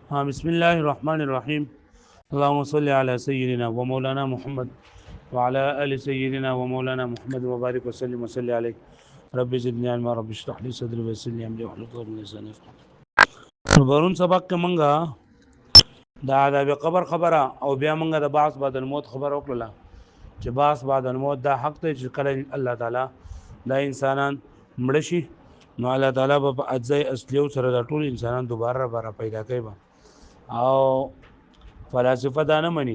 بسم الله الرحمن الرحيم. اللهم صل على سيدنا ومولانا محمد وعلى آل سيدنا ومولانا محمد وبارك وسلم وسلم عليه. رب زدني علما، رب اشرح لي صدري ويسر لي امري واحلل عقدة من لساني يفقهوا. پرون سبق کې مونږه د عذاب قبر خبره او بیا مونږه د بعث بعد الموت خبر وکړه چې بعث بعد الموت دا حق دی چې کله الله تعالی دا انسانان مړ شي نو الله تعالی په اجزای اصلي سره د ټول انسانان دوباره پیدا کوي او فلسفه دا نه مني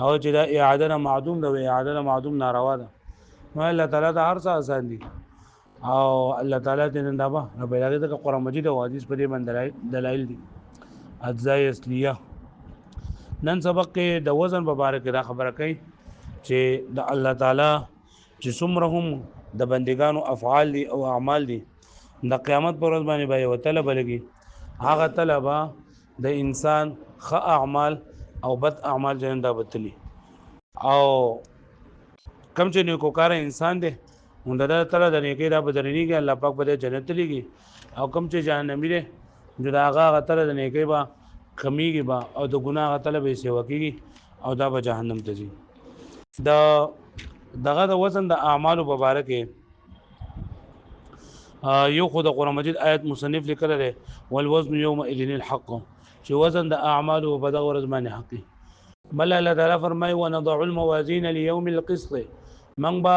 او چې دا اعاده معدوم ده، اعاده معدوم ناروا ده. نو الله تعالی دا هر څه آسان دي او الله تعالی دې نن دا به رب العالمین د قرآن مجید او حدیث په دې باندې دلایل دي اجزای اصلیه. نن سبق کې د وزن مبارک دا خبره کوي چې د الله تعالی چې څومره هم د بندگانو افعال دي او اعمال دي د قیامت پر ورځ باندې به یو طلب لګي. هغه طلبه د انسان ښه اعمال او بد اعمال جنت دا بتلی او کم چې نیکوکار انسان دی اونده دا تعالی د نیکی دا بدرنیږي الله پاک به جنت لګي او کم چې جهنمی دی جو دا هغه تعالی د نیکی با کمیږي با او د ګناه تعالی به سیوا کیږي او دا به جهنم ته ځي. دغه د وزن د اعمال مبارک یو خو د قرآن مجید آیت مصنف لیکل دی والوزن یومئذ الحق چې وزن د اعمال په دغه ورځ باندې حق. بل الله تعالی فرمایي ونضع الموازین لیوم القسط من با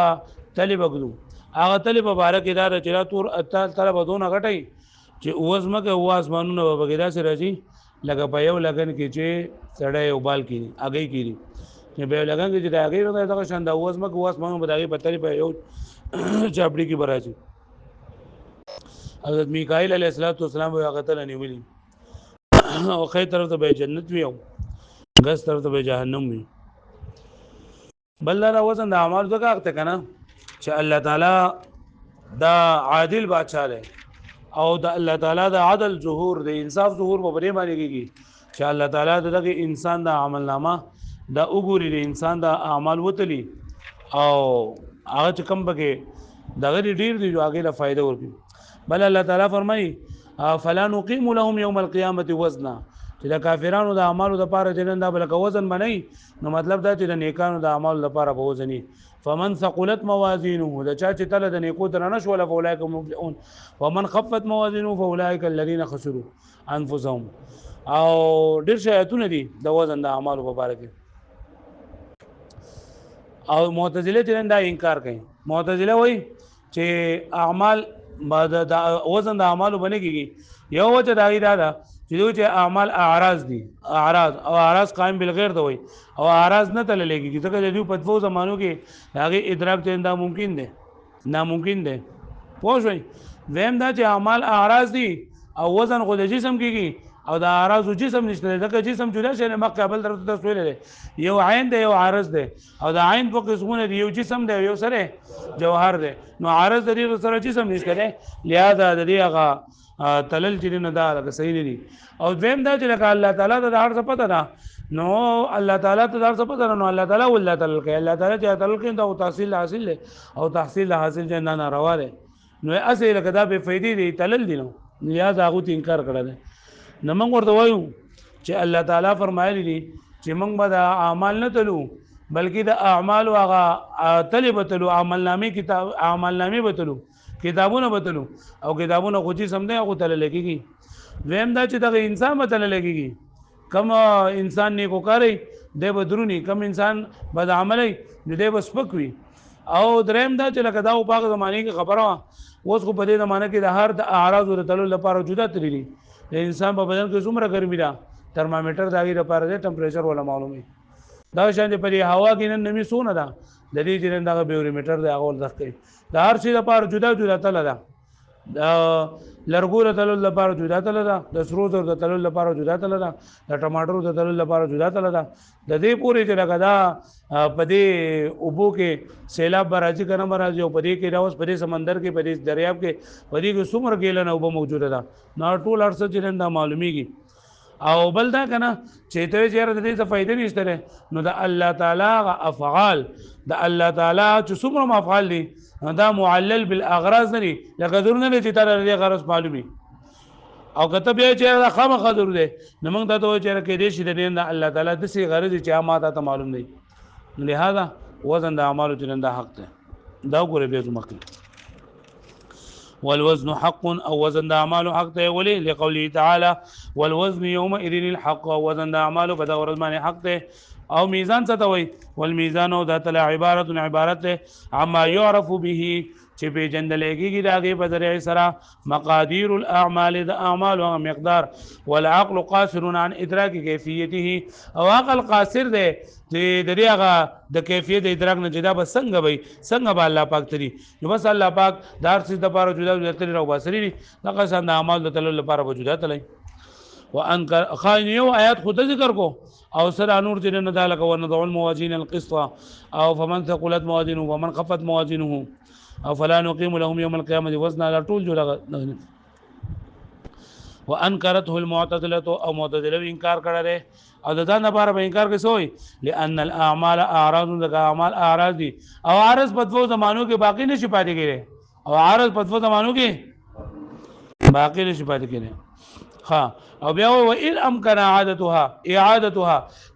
طلب غدو هغه طلب مبارک اداره چې تور طلب دونه غټي چې وزمکه او اسمانونه وبګیدا سره راځي لکه په یو لګن کې چې سړی او بال کړي اگې کړي چې به لګن کې چې دا اگې ورته دغه شان د وزمکه او اسمانونه بداغي په طلب یو چاپړي کې براشي. حضرت میکائیل علیه السلام هغه ته نیولي او خیر طرف ته به جنت وي او ګس طرف ته به جهنم وي. بل دا وزن د اعمال څخه وخت کنه چې الله تعالی دا عادل بادشاہ دی او د الله تعالی د عدل ظهور د انصاف ظهور په بری باندې کیږي چې الله تعالی دغه انسان د عمل نامه دا وګوري د انسان د اعمال وتلی او هغه چې کم بګي دغه ډیر دی جو هغه له فائدہ ورکړي. بل الله تعالی فرمایي فلا نقيم لهم يوم القيامه وزنا چې د کافرانو د اعمالو لپاره جنن دا بلکې وزن بنئ نو مطلب دا چې د نیکانو د اعمالو لپاره به وزني. فمن ثقلت موازینه د چا چې تل د نیکو درنه شو ولا فاولئک مفلحون ومن خفت موازینه فاولئک الذين خسروا انفسهم. او ډیر شایتونه دي د وزن د اعمالو په اړه کې او معتزله چې دا انکار کوي. معتزله وایي چې اعمال بعد د وزن د اعمالو باندې کیږي یو وجه دا ده چې اعمال اعراض دي او اعراض قائم بالغیر ته وي او اعراض نه تل لګي ځکه د دې په دغه زمانو کې هغه ادراک ته دا ممکن دي ناممکن دي. پوه شئ ویم دا چې اعمال اعراض دي او وزن خو د جسم کېږي او د اعراض جسم نشته ځکه جسم جدا شي نه مقابل درته تسویل دی یو عین دی یو عارض دی او د عین په قسمونه دی یو جسم دی یو سره جوهر دی نو عارض د دې سره جسم نشته لہذا د دې هغه تلل چې نه دا لکه صحیح دي. او دویم دا چې لکه الله تعالی ته هر څه پته ده نو الله تعالی ته هر څه پته ده نو الله تعالی ول تعالی کوي الله تعالی چې تعالی کوي دا تحصیل حاصل له او تحصیل حاصل چې نه ناروا ده نو اسې لکه دا به فائدې دي تلل دي نو لہذا هغه انکار کړل. نو موږ ورته وایو چې الله تعالی فرمایلی دي چې موږ به د اعمال نه تلو بلکې د اعمال هغه طلب تلو عمل نامې کتاب عمل نامې بتلو کتابونه بتلو او کتابونه خو چې سم دی هغه تل لګيږي. دویم دا چې دغه انسان به تل لګيږي کم انسان نیکو کوي دی به درونی کم انسان بد عملی دی به سپک وي. او دریم دا چې لکه دا په هغه زمانه کې خبره اوس خو په دې زمانه کې د هر د اعراض او تلل لپاره جدا تللی د انسان په بدن کې څومره ګرمي ده ترمامیټر داګه لپاره د ټمپریچر ولا معلومي دا شان په هوا کې نن نمی سونه ده د دې چې دغه بیوریمیټر د هغه ولدخ کوي د هر شي لپاره جدا تل ده د لرګور تلل لپاره جدا تل ده د سرو د تلل لپاره جدا تل ده د ټماټر د تلل لپاره جدا تل ده د دې پوری چې لګا دا په دې اوبو کې سیلاب راځي کنه راځي او په دې کې راوس په دې سمندر کې په دې دریاب کې په دې کې څومره ګیلنه اوبه موجوده ده نو ټول ارڅ چې دا معلومیږي. او بل دا کنه چې ته چیرې د دې څه فائدې نشته نو د الله تعالی افعال د الله تعالی چې څومره افعال دي دا معلل بالاغراض نه دي لکه درونه چې تر دې غرض معلومي او کته بیا چې دا خامخا ضرور دی نو موږ ته وایي چې کې دې شي د دین د الله تعالی د سي غرض چې ما ته معلوم دی لہذا وزن د اعمالو چې دا حق دی دا ګوره به مخکې والوزن حق او وزن د اعمالو حق دی ولې لقوله تعالی والوزن يومئذ الحق وزن د اعمالو په دا ورځ باندې حق دی او میزان څه ته وایي والمیزان او د تعالی عبارت ده عما يعرف به چې په جندلېږي دا غي په ذریعہ سره مقادير الاعمال د اعمال او مقدار والعقل قاصر عن ادراک کیفیته او عقل قاصر ده چې دریغه د کیفیت ادراک نه جدا به څنګه به الله پاک تری نو بس الله پاک دار څه د لپاره جدا تری راو باسری دغه څنګه اعمال د تل لپاره وجوده تلای وان خاين یو آیات خود ذکر کو او سره نور دین نه دالک ونضع الموازين القسط او فمن ثقلت موازينه ومن خفت موازينه او فلا نقيم لهم يوم القيامه وزنا لا طول جوړه وانكرته المعتزله او معتزله انکار کړه او د ځان لپاره به انکار کوي لان الاعمال اعراض د اعمال اعراض دي او عارض په دوه زمانو کې باقی نشي پاتې کېږي او عارض په دوه زمانو کې باقی نشي پاتې کېږي ها او بیا و ان امکن اعادتها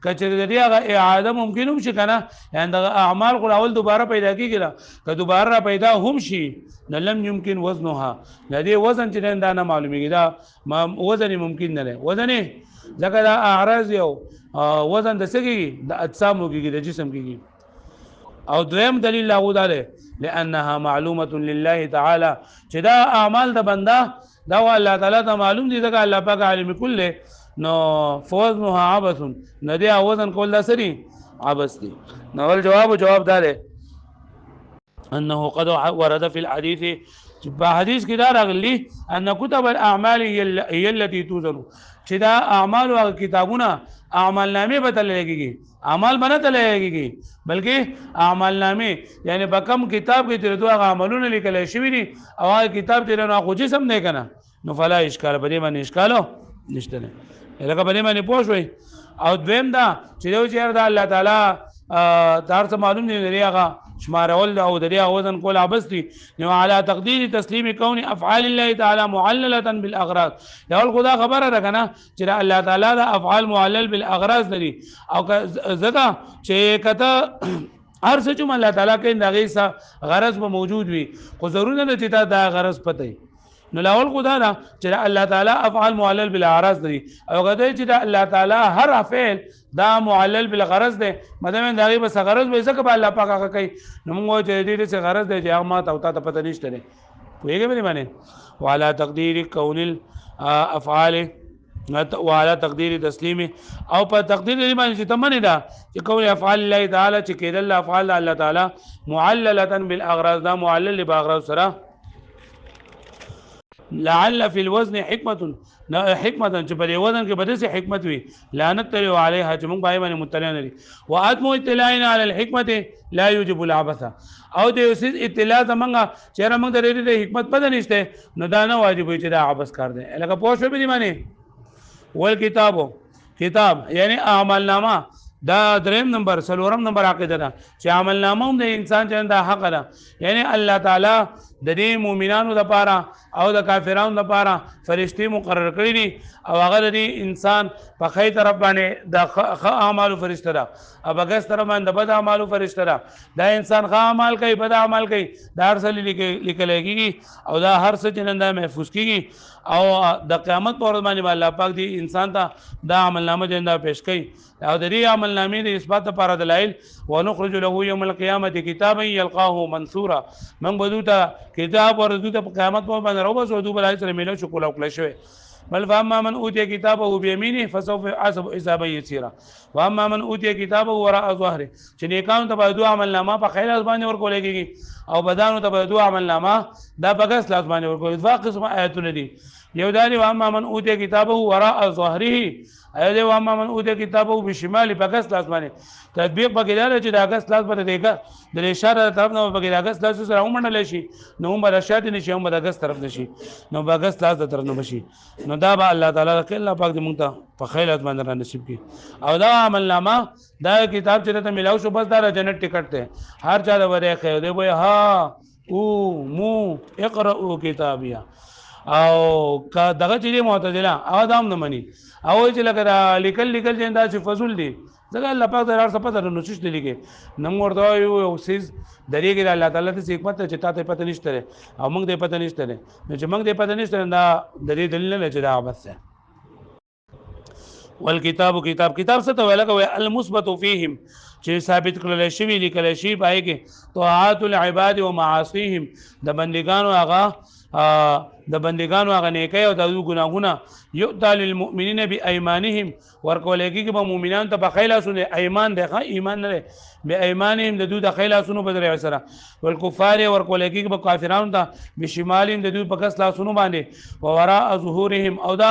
کچره دې هغه اعاده ممکن هم شي کنه یعنی د اعمال غلاول دوباره پیدا کیږي که دوباره پیدا هم شي لم يمكن وزنها لدی وزن چې دا نه معلومیږي دا وزن ممکن نه دی وزن ځکه دا اعراض یو وزن د سګي د اجسام کېږي د جسم کېږي او دویم دلیل لاغو ده لانها معلومه لله تعالی چې دا اعمال د بنده دا الله تعالی ته معلوم دي ځکه الله پاک عالم کله نو فوزنها عبث ندی وزن کول دا سری عبث دي نو جواب دار انه قد ورد في الحديث په حدیث کې دا راغلی ان كتب الاعمال هي التي توزن چې دا اعمال او کتابونه اعمال نامې به تللېږي اعمال باندې تللېږي بلکې اعمال نامې یعنی په کم کتاب کې تر دوه عملونه لیکل شوی دي او هغه کتاب تر نه خو جسم نه کنه نو فلا اشکال په دې باندې اشکالو نشته نه لکه په دې باندې پوښوي او دویم دا چې یو چیر دا الله تعالی تاسو معلوم دی لري هغه شمارول او دریا وزن کول عبث دي نو علی تقدیر تسلیم کون افعال الله تعالی معلله بالاغراض یو خدا خبره ده کنه چې الله تعالی دا افعال معلل بالاغراض لري او زګه چې کته هر څه چې الله تعالی کې دغه غرض به موجود وي خو ضروري نه چې دا غرض پته نو لاول خدا دا چې الله تعالی افعال معلل بالاعراض لري او غته چې الله تعالی هر فعل دا معلل بالغرض ده مدام دغه بس غرض به ځکه په الله پاک هغه کوي نو موږ چې دې څه غرض ده چې هغه ما ته پته نشته نه پوهیږئ به باندې وعلى تقدير كون الافعال وعلى تقدير تسلیم او په تقدیر دې باندې چې تمنه ده چې کون افعال الله تعالی چې کېدل افعال الله تعالی معلله بالاغراض دا معلل باغراض سره لعل في الوزن حکمت چې په وزن کې بده سي حکمت وي لعنت تلو عليها چې موږ باندې مطلع نه لري وعدم اطلاعنا على الحكمه لا يوجب العبث او د اوس اطلاع زمونږه چې موږ د دې حکمت پته نشته نو دا نه واجب وي چې دا عبث کار دی لکه پوښښ به دي معنی ول کتاب یعنی اعمال نامه دا دریم نمبر سلورم نمبر عقیده ده چې عمل نامه هم د انسان چې دا حق ده یعنی الله تعالی د دې مؤمنانو لپاره او د کافرانو لپاره فرشتي مقرر کړی دي او هغه د انسان په خې طرف باندې د اعمال فرشته ده او بغس طرف باندې بد اعمال فرشته ده دا انسان ښه اعمال کوي بد اعمال کوي دا هر څه لیکل کېږي او دا هر څه جننده محفوظ کېږي او د قیامت پر ورځ باندې الله پاک دی انسان ته دا عمل نامه جنده پیش کوي او د دې عمل نامې د اثبات لپاره دلایل ونخرج له يوم القيامه كتابا يلقاه منصورا من بدوته کتاب ورته په قیامت په باندې راو بس ودو بلای سره ملو شکل او کله شوی بل فاما من اوتي كتابه بيمينه فسوف يحاسب حسابا يسيرا واما من اوتي كتابه وراء ظهره چې نیکانو ته به دوه عمل نامه په خیر ځبانه ورکول کېږي او بدانو ته به دوه عمل نامه دا بغس لاس باندې ورکول اتفاق قسم آیاتونه دي یو دانی واما من اوتي كتابه وراء ظهره ایده واما من اوتي كتابه بشمال بغس لاس باندې تطبیق پکې دا چې دا غس لاس باندې دیګه د اشاره طرف نه پکې دا غس لاس سره ومنل شي نو هم راشات نشي هم د غس طرف نشي نو بغس لاس د طرف نه بشي نو دا به الله تعالی کې الله پاک دې مونږ ته په خیرات باندې نصیب کړي او دا عمل نامه دا کتاب چې ته ملاو شو بس دا جنت ټیکټ ته هر چا د وره خیر دی وای ها او مو اقرأوا کتابیا او که دغه چې معتزله هغه دام نه مني او چې لکه دا لیکل چې دا چې فضل دي ځکه الله پاک درار څه پته نو څه لیکي نو ورته یو سیز درېږي د الله تعالی ته حکمت چې تاسو پته نشته او موږ دې پته نشته نو چې موږ دې پته نشته دا د دې دلیل نه چې دا بس ده والکتاب کتاب څه ته ویل کوي المثبت فيهم چې ثابت کړل شي لیکل شي پای کې طاعات العباد ومعاصيهم د بندگانو هغه نیکي او د ګناهونه یؤتى للمؤمنین بأيمانهم ورکولېږي به مؤمنان ته بخیلا سونه ایمان ده ایمان نه بأيمانهم د دوی د خیلا سونه بدر سره والکفار ورکولېږي به کافرانو ته بشمالهم د دوی په کس لا سونه باندې ووراء ظهورهم او دا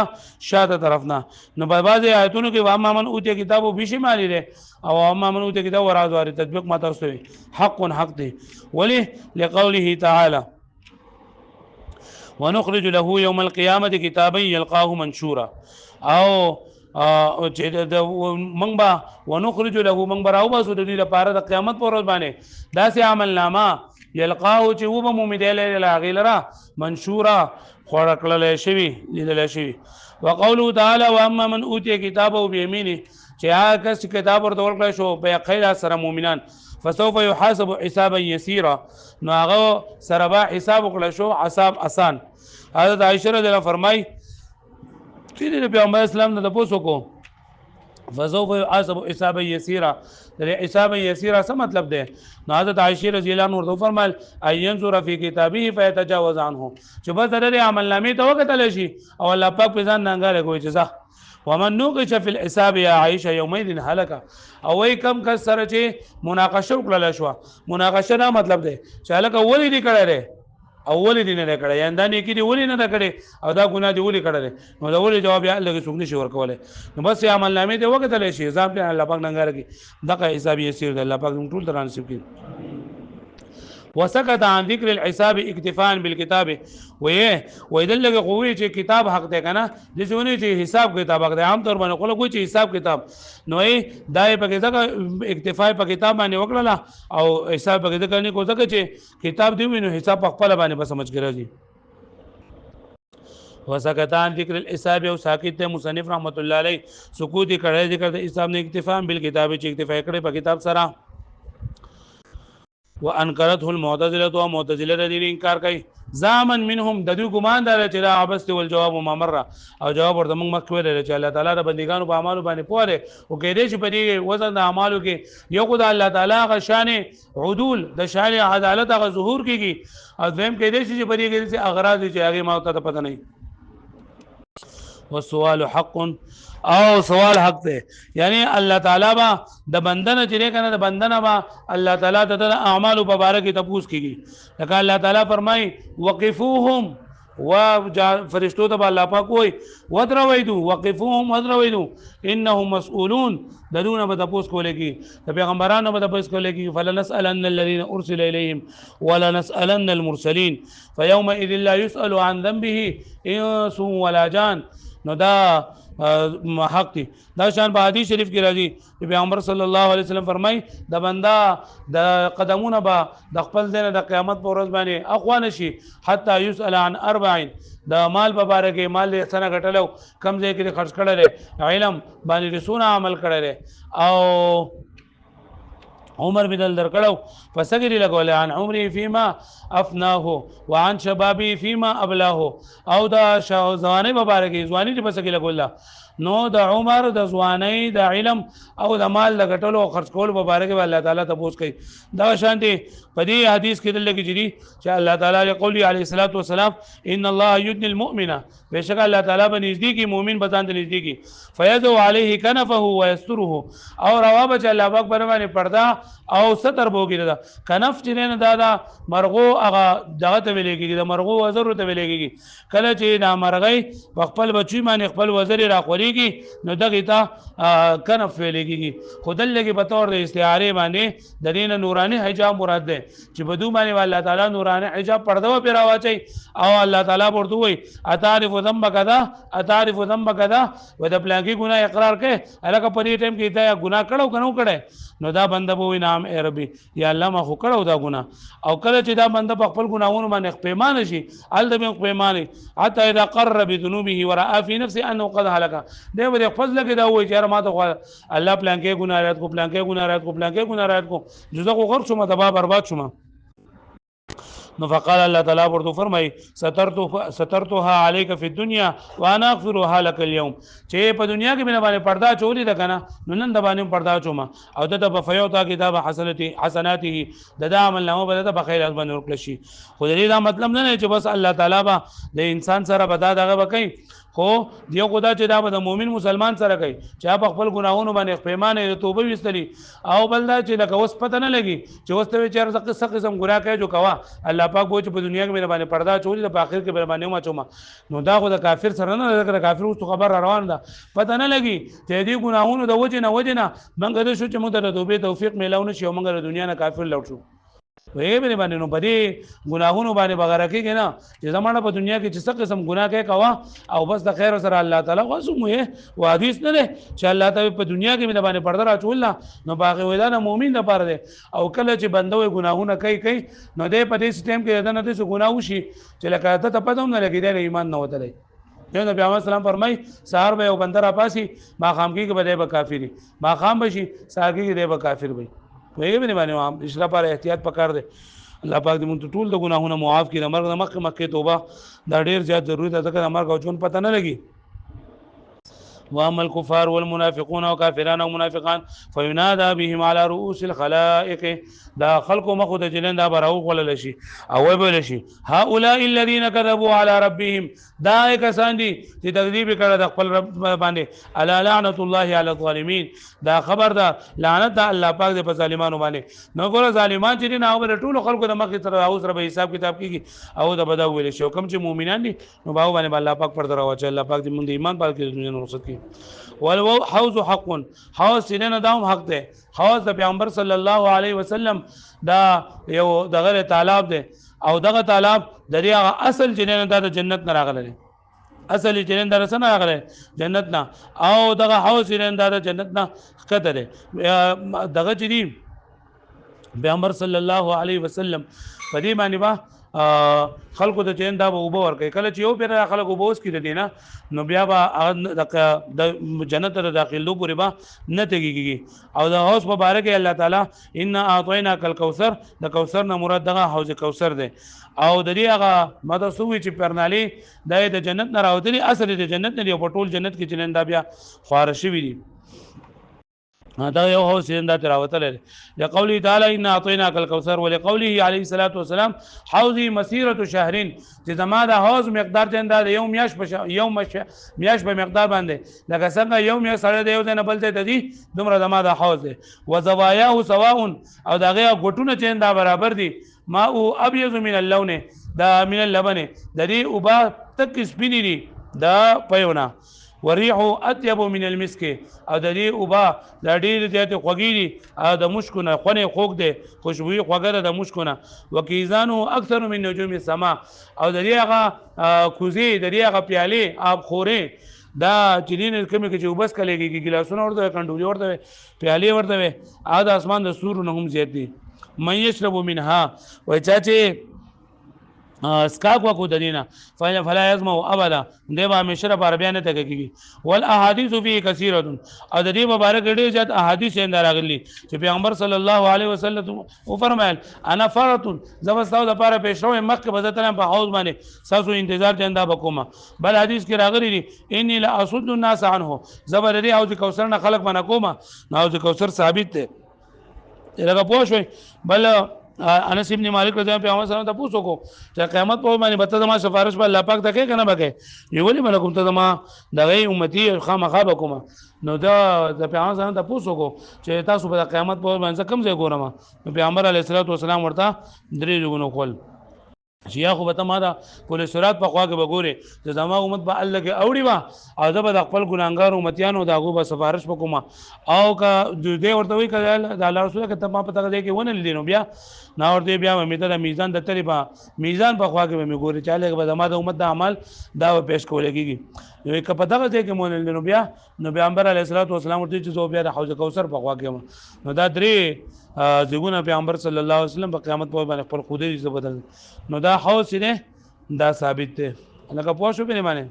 شاته طرفنا نو په بعضی آیتونو کې واما من اوتی کتابو بشمالی ده او واما من اوتی کتاب وراء ظهور تطبیق ما تاسو حق دی ولی لقوله تعالی ونخرج له يوم القيامه كتابا يلقاه منشورا او چې موږ به ونخرج له موږ به راوباسو د دې لپاره د قیامت پر ورځ باندې داسې عمل نامه يلقاه چې و به مومي دی له غیلرا منشورا خور کړل شوی لیدل شوی وقوله تعالی واما من اوتی کتابه بيمينه چې هغه کس کتاب ورته ورکړل شو په خیر سره مؤمنان فسوف يحاسب حسابا يسيرا نو هغه سره به حساب وکړل شو حساب آسان حضرت عائشہ رضی الله فرمای چې د پیغمبر اسلام نه تاسو کو فسوف يحاسب حسابا يسيرا د حسابا يسيرا څه مطلب ده نو حضرت عائشہ رضی الله عنها ورته فرمایل اينظر في كتابه فيتجاوز عنه چې بس د عمل نامې ته وکتل شي او الله پاک په ځان ننګاره کوي چې ومن نوقش في الحساب يا عائشه يومئذ هلك او ای کم کس سره چې مناقشه وکړل شو مناقشه دا مطلب دی چې هلکه ولې دې کړی اول دې نه کړی یا دا نه کې دې ولې نه کړی او دا ګناه دې ولې کړی نو دا ولې جواب یې لګي څوک نشي ورکولای نو بس عمل نامې دې وکړل شي حساب دې الله پاک ننګاره کوي دغه حساب یې سیر دی الله پاک ټول تر نصیب کړي وسكت عن ذكر الحساب اكتفاء بالكتاب ويدل لك قوي چې کتاب حق ده کنه لږونه چې حساب کتاب حق ده عام طور باندې کوئی چې حساب کتاب نو دای په کې ځکه اکتفا په کتاب باندې وکړه او حساب په کې ځکه نه کو ځکه چې کتاب دی وینو حساب په خپل باندې به سمجھ کړی وسكت عن ذكر الحساب او ساکت مصنف رحمت الله علیه سکوت کړی ذکر د حساب نه اکتفاء بالکتاب چې اکتفا کړی په کتاب سره وانکرته المعتزله او معتزله د دې انکار کوي زامن منهم د دوی ګمان دار چې لا عبست والجواب ممر او جواب ورته موږ مخکې ویل چې الله تعالی د بندګانو په اعمالو باندې پوهه او کې دې چې په دې وزن د اعمالو کې یو خدای الله تعالی غ شان عدول د شان عدالت غ ظهور کیږي او دویم کې دې چې په دې کې اغراض چې هغه ما ته پته نه والسؤال حق او سوال حق ده یعنی الله تعالی با د بندنه چې کنه د بندنه با الله تعالی د اعمال مبارک تپوس کیږي لکه الله تعالی فرمای وقفوهم و فرشتو ته الله پاک وای ودرویدو وقفوهم ودرویدو انهم مسئولون دونه به تپوس کولېږي د پیغمبرانو به تپوس کولېږي فلنسالن الذين ارسل اليهم ولنسالن المرسلين فيومئذ لا يسال عن ذنبه انس ولا جان نو دا حق دي دا شان په حدیث شریف کې راځي چې پیغمبر صلی الله علیه وسلم فرمای د بندا د قدمونه با د خپل دین د قیامت په ورځ باندې اخوان شي حتی يسأل عن 40 د مال په باره کې مال یې څنګه غټلو کم ځای کې خرج کړل علم باندې رسونه عمل کړل او عمر بدل درکړو فسګری لګول عن عمره فيما افناه وعن شبابه فيما ابلاه او دا ځواني مبارکي ځواني چې پسګی لګول نو د عمر د ځواني د علم او د مال د غټلو او خرج کول مبارک الله تعالی ته پوښ کوي دا شانتي په دې حدیث کې دلته کې چې الله تعالی قولی علیه الصلاۃ والسلام ان الله يدني المؤمن بشک الله تعالی به نږدې کې مؤمن به ځان ته نږدې کې فيذو عليه كنفه ويستره او رواب چې الله پاک باندې پردا او ستر بوګی دا کنف چې نه دا مرغو هغه دغه ته ویل کېږي د مرغو وزر ته ویل کېږي کله چې دا مرغۍ خپل بچی باندې خپل وزر راخوري جوړیږي نو دغه ته کنف ویل کېږي خدل لګي په تور د استعاره باندې د دین نوراني حجاب مراد ده چې بدو باندې الله تعالی نوراني حجاب پرده و پیرا واچي او الله تعالی ورته وي اتعرف ذنب کذا اتعرف ذنب کذا و د پلانکی ګناه اقرار کوي الکه په دې ټیم کې دا ګناه کړو کنو کړي نو دا بنده به وي نام ای ربي یا الله ما خو کړو دا ګناه او کله چې دا بنده په خپل ګناهونو باندې پیمانه شي ال د پیمانه حتی اذا قر بذنوبه وراى في نفسه انه قد هلك دی به خپل لګي دا وایي چې ما ته الله پلان کې ګناه رات کو پلان کې ګناه رات کو پلان کې ګناه رات کو جزء کو غر شوم تبا برباد شوم نو فقال الله تعالی ورته فرمای سترتها عليك في الدنيا وانا اغفرها لك اليوم چې په دنیا کې مینه باندې پردا چولې ده کنه نو نن د باندې پردا چوم او د په فیوتا کتاب حسناته د عمل نامه بل د بخیر باندې ورکل شي خو دې دا مطلب نه چې بس الله تعالی با د انسان سره بدا دغه وکي خو دیو خدا چې دا د مؤمن مسلمان سره کوي چې په خپل ګناهونو باندې پیمانه توبه وستلی او بل دا چې لکه اوس پته نه لګي چې اوس ته چیر څه قسم ګناه کوي جو کوا الله پاک وو چې په دنیا کې مې باندې پردا چولې د اخر کې باندې ما چوما نو دا خو د کافر سره نه د کافر اوس خبر روان ده پته نه لګي چې دې ګناهونو د وجه نه منګه د شو چې موږ ته توبه توفیق میلاونه شي او موږ د دنیا نه کافر لوټ شو وې به باندې نو بدی ګناهونو باندې بغیر کېږي نه چې زمانه په دنیا کې چې څه قسم ګناه کوي کوا او بس د خیر سره الله تعالی غوسم وي او حدیث نه ده چې الله تعالی په دنیا کې مې باندې پرده راچول نو باغ ویدان مؤمن د پاره ده او کله چې بندوي ګناهونه کوي نو دې په دې سیستم کې نه د ګناه وشي چې لکه ته پته هم نه لګي د ایمان نه وته یو نبی محمد سلام فرمای سحر به یو بندر اپاسي ما خام کې به به کافری ما خام بشي سحر کې به کافر وي وایي باندې عام اشرا پر احتیاط پکار دے الله پاک دې مونږ ټول د ګناهونو معاف کړي مرګ مکه توبه دا ډیر زیات ضروري ده ځکه مرګ او جون پته نه لګي واما الكفار والمنافقون وكافرون ومنافقان فينادى بهم على رؤوس الخلائق دا خلق مخد جلن دا براو ولل شي او ویل شي هؤلاء الذين كذبوا على ربهم دا کسان دي چې تکذیب کړه د خپل رب باندې الا لعنت الله على الظالمين دا خبر دا لعنت الله پاک دې په ظالمانو باندې نو ګور ظالمان چې نه او ټول خلکو د مخې تر اوس رب حساب کتاب کیږي او د بدا ویل شي کوم چې مؤمنان دي نو باو باندې الله پاک پر دراو چې الله پاک دې مونږ ایمان پال کې دنیا رخصت کړي ولو حوض حق حوض سینه داوم حق ده حوض د پیغمبر صلی الله علیه وسلم دا یو دغه طالب ده او دغه طالب د دې اصل جنن د جنت نه راغله اصل جنن در سره راغله جنت نه او دغه حوض جنن د جنت نه کته ده دغه چې پیغمبر صلی الله علیه وسلم په دې باندې با خلکو د چین دا به وبو ورکړي کله چې یو پیر خلکو بوس کړي دي نه نو بیا به د جنت ته داخلو پورې به نه تګيږي او د اوس مبارک الله تعالی ان اعطینا کل کوثر د کوثر نه مراد دغه حوض کوثر دی او د دې هغه ماده سوي چې پرنالي د جنت نه راوتلي اصل د جنت نه دی په ټول جنت کې جنن دا بیا خوار شوی دي دا یو هو سیندا تراوتل لقوله تعالی ان اعطيناك الكوثر ولقوله عليه الصلاه والسلام حوضي مسيره شهرين چې زما د حوض مقدار چنده یوم میاش په مقدار باندې لکه څنګه یوم یو سره د یو نه بل ته دي دومره زما د حوض دی وزواياه سواء او دغه غټونه چنده برابر دي ما او ابيض من اللون دا من اللبن د دې اوبا تک سپینی دي دا پيونه وريح اطيب من المسك او د دې اوبا د ډېر زیات خوږی دي او د مشکونه خونه خوږ دي خوشبوئی خوږه د مشکونه وکیزانو اکثر من نجوم السما او د دې هغه کوزي د دې هغه پیاله اب خوري دا چینین کمی کې چې وبس کلیږي ګلاسونه ورته کندوري ورته پیاله ورته او د اسمان د سور نه هم زیات دي مې يشرب منها وای چې اسکاک وکو د دینه فلا یزمو ابدا دیبا همیشه پر بیان ته کوي ول احادیث فی کثیره او د دې مبارک ډېر زیات احادیث یې راغلي چې پیغمبر صلی الله علیه وسلم او فرمایل انا فرط زبستاو د پاره پېښو مکه بدتل په حوض باندې ساسو انتظار چنده بکوما بل حدیث کې راغلي دي انی لا اسد الناس عنه زبر دې حوض کوثر نه خلق باندې کوما حوض کوثر ثابت ده لکه پوښوي بل انس ابن مالک رضی الله عنه پیغمبر ته پوښتنه کو چې قیامت په باندې بته ما سفارش په الله پاک ته کې کنه بګه یولې ملکم ته ما دغه امتی خامخا بکوم نو دا د پیغمبر ته پوښتنه کو چې تاسو په قیامت په باندې کم ځای ګورم پیغمبر علیه الصلاه والسلام ورته درې جوړو کول چې یا خو به ته ما دا پولیس سرات په خوا کې به ګورې چې زما امت به الله کې اوړي به او زه به د خپل ګناهګار امتیانو د هغو به سفارش وکړم او که دی ورته وایي که د الله رسول که ته ما په دغه ځای کې ونه لیدې نو بیا نه ورته بیا به مې ته د میزان د تلې به میزان په خوا کې به مې ګورې چې هلکه به زما د امت د اعمال دا به پیش کولی کېږي نو که په دغه ځای کې مو نه لیدې نو بیا نو پیغمبر علیه الصلاة والسلام ورته چې زه بیا د حوض کوثر په خوا کې یم نو دا درې زیږونه پیغمبر صلی الله علیه وسلم په قیامت په باندې خپل خودي دي بدل نو دا حوض دی دا ثابت دی لکه پوه شو په معنی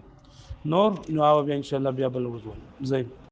نور نو او بیا ان شاء الله بیا بل وضو زين